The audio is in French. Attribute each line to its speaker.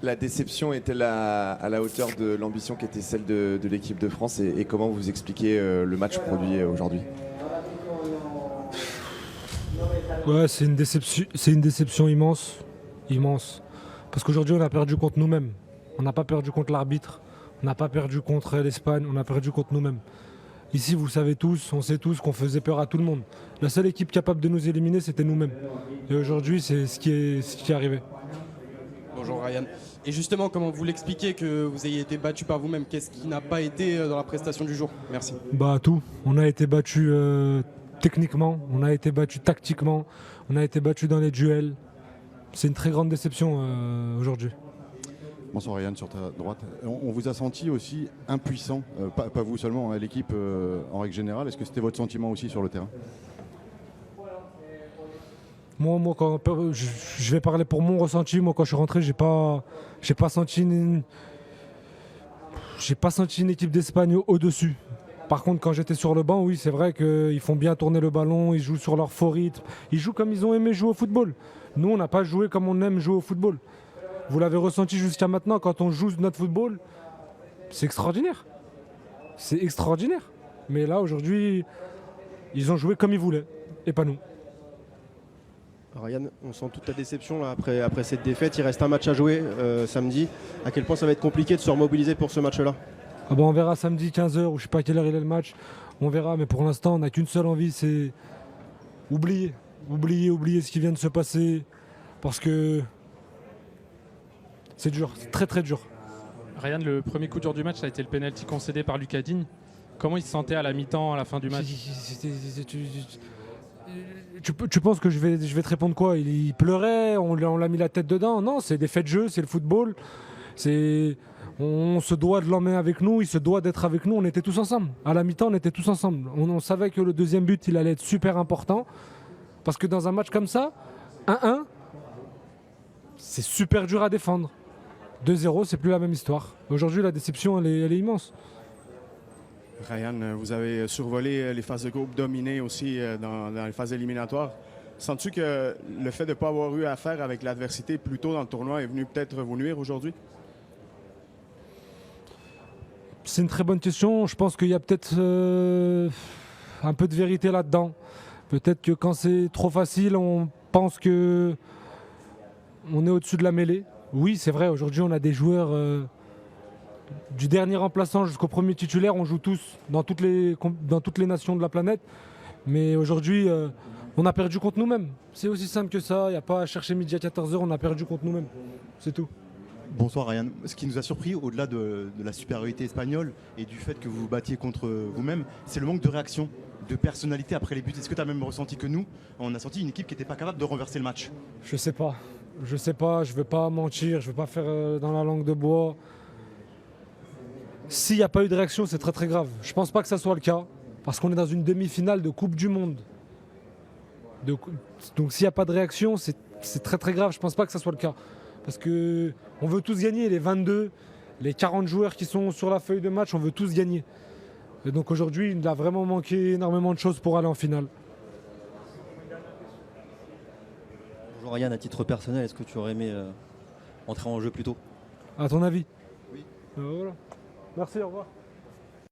Speaker 1: La déception est-elle à la hauteur de l'ambition qui était celle de l'équipe de France et comment vous expliquez le match produit aujourd'hui?
Speaker 2: Ouais, c'est une déception immense, immense. Parce qu'aujourd'hui, on a perdu contre nous-mêmes. On n'a pas perdu contre l'arbitre. On n'a pas perdu contre l'Espagne. On a perdu contre nous-mêmes. Ici, vous le savez tous, on sait tous qu'on faisait peur à tout le monde. La seule équipe capable de nous éliminer, c'était nous-mêmes. Et aujourd'hui, c'est ce qui est arrivé.
Speaker 3: Bonjour Ryan. Et justement, comment vous l'expliquez que vous ayez été battu par vous-même? Qu'est-ce qui n'a pas été dans la prestation du jour? Merci.
Speaker 2: Bah tout. On a été battu techniquement, on a été battu tactiquement, on a été battu dans les duels. C'est une très grande déception aujourd'hui.
Speaker 4: Bonsoir Ryan, sur ta droite. On vous a senti aussi impuissant, pas vous seulement, hein, l'équipe en règle générale. Est-ce que c'était votre sentiment aussi sur le terrain?
Speaker 2: Moi quand, je vais parler pour mon ressenti. Moi, quand je suis rentré, j'ai pas senti une équipe d'Espagne au-dessus. Par contre, quand j'étais sur le banc, oui, c'est vrai qu'ils font bien tourner le ballon, ils jouent sur leur faux rythme, ils jouent comme ils ont aimé jouer au football. Nous, on n'a pas joué comme on aime jouer au football. Vous l'avez ressenti jusqu'à maintenant, quand on joue notre football, c'est extraordinaire. C'est extraordinaire. Mais là, aujourd'hui, ils ont joué comme ils voulaient, et pas nous.
Speaker 5: Ryan, on sent toute ta déception là, après cette défaite. Il reste un match à jouer samedi. À quel point ça va être compliqué de se remobiliser pour ce match-là?
Speaker 2: Ah bon, on verra samedi 15h, ou je sais pas à quelle heure il est le match. On verra, mais pour l'instant, on n'a qu'une seule envie, c'est oublier. Oublier ce qui vient de se passer. Parce que c'est dur, c'est très très dur.
Speaker 6: Ryan, le premier coup dur du match, ça a été le penalty concédé par Lucas Digne. Comment il se sentait à la mi-temps, à la fin du match?
Speaker 2: Tu penses que je vais te répondre quoi? Il pleurait, on l'a mis la tête dedans? Non, c'est des faits de jeu, c'est le football. On se doit de l'emmener avec nous, il se doit d'être avec nous, on était tous ensemble. À la mi-temps, on était tous ensemble. On savait que le deuxième but, il allait être super important. Parce que dans un match comme ça, 1-1, c'est super dur à défendre. 2-0, c'est plus la même histoire. Aujourd'hui, la déception, elle est immense.
Speaker 7: Ryan, vous avez survolé les phases de groupe dominées aussi dans les phases éliminatoires. Sens-tu que le fait de ne pas avoir eu affaire avec l'adversité plus tôt dans le tournoi est venu peut-être vous nuire aujourd'hui?
Speaker 2: C'est une très bonne question. Je pense qu'il y a peut-être un peu de vérité là-dedans. Peut-être que quand c'est trop facile, on pense que on est au-dessus de la mêlée. Oui, c'est vrai, aujourd'hui on a des joueurs du dernier remplaçant jusqu'au premier titulaire, on joue tous dans toutes les nations de la planète. Mais aujourd'hui, on a perdu contre nous-mêmes. C'est aussi simple que ça, il n'y a pas à chercher midi à 14h, on a perdu contre nous-mêmes. C'est tout.
Speaker 8: Bonsoir Ryan. Ce qui nous a surpris, au-delà de la supériorité espagnole et du fait que vous vous battiez contre vous-même, c'est le manque de réaction, de personnalité après les buts. Est-ce que tu as même ressenti que nous, on a senti une équipe qui n'était pas capable de renverser le match?
Speaker 2: Je sais pas, je ne vais pas mentir, je ne vais pas faire dans la langue de bois. S'il n'y a pas eu de réaction, c'est très très grave. Je ne pense pas que ça soit le cas, parce qu'on est dans une demi-finale de Coupe du Monde. Donc s'il n'y a pas de réaction, c'est très très grave, je ne pense pas que ça soit le cas. Parce qu'on veut tous gagner, les 22, les 40 joueurs qui sont sur la feuille de match, on veut tous gagner. Et donc aujourd'hui, il a vraiment manqué énormément de choses pour aller en finale.
Speaker 9: Bonjour Ryan, à titre personnel, est-ce que tu aurais aimé entrer en jeu plus tôt?
Speaker 2: À ton avis?
Speaker 9: Oui.
Speaker 2: Voilà. Merci, au revoir.